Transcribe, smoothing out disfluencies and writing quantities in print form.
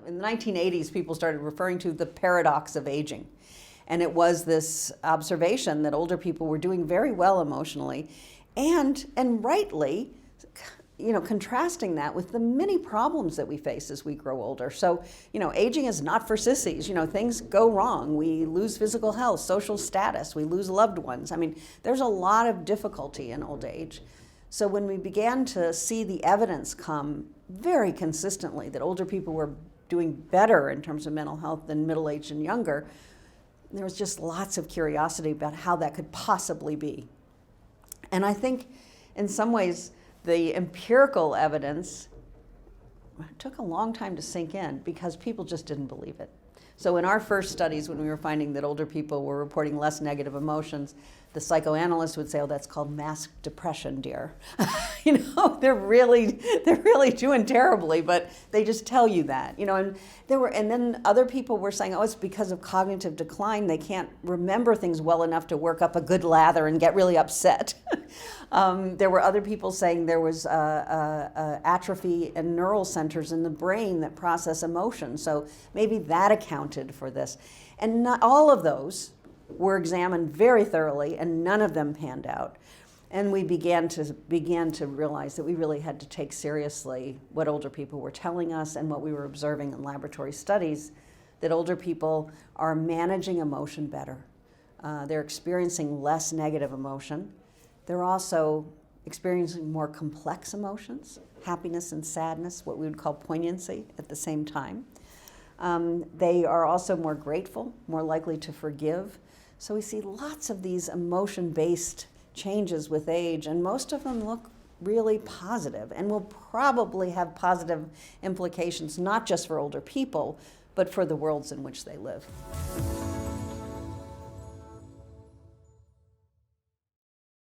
in the 1980s, people started referring to the paradox of aging. And it was this observation that older people were doing very well emotionally, and rightly, contrasting that with the many problems that we face as we grow older. So, aging is not for sissies. Things go wrong. We lose physical health, social status, we lose loved ones. I mean, there's a lot of difficulty in old age. So when we began to see the evidence come very consistently that older people were doing better in terms of mental health than middle-aged and younger, there was just lots of curiosity about how that could possibly be. And I think in some ways the empirical evidence took a long time to sink in because people just didn't believe it. So in our first studies, when we were finding that older people were reporting less negative emotions, the psychoanalysts would say, "Oh, that's called masked depression, dear." They're really doing terribly, but they just tell you that. And then other people were saying, "Oh, it's because of cognitive decline. They can't remember things well enough to work up a good lather and get really upset." There were other people saying there was atrophy in neural centers in the brain that process emotion, so maybe that accounted for this. And not all of those were examined very thoroughly, and none of them panned out. And we began to realize that we really had to take seriously what older people were telling us and what we were observing in laboratory studies, that older people are managing emotion better. They're experiencing less negative emotion. They're also experiencing more complex emotions, happiness and sadness, what we would call poignancy at the same time. They are also more grateful, more likely to forgive. So we see lots of these emotion-based changes with age, and most of them look really positive and will probably have positive implications, not just for older people, but for the worlds in which they live.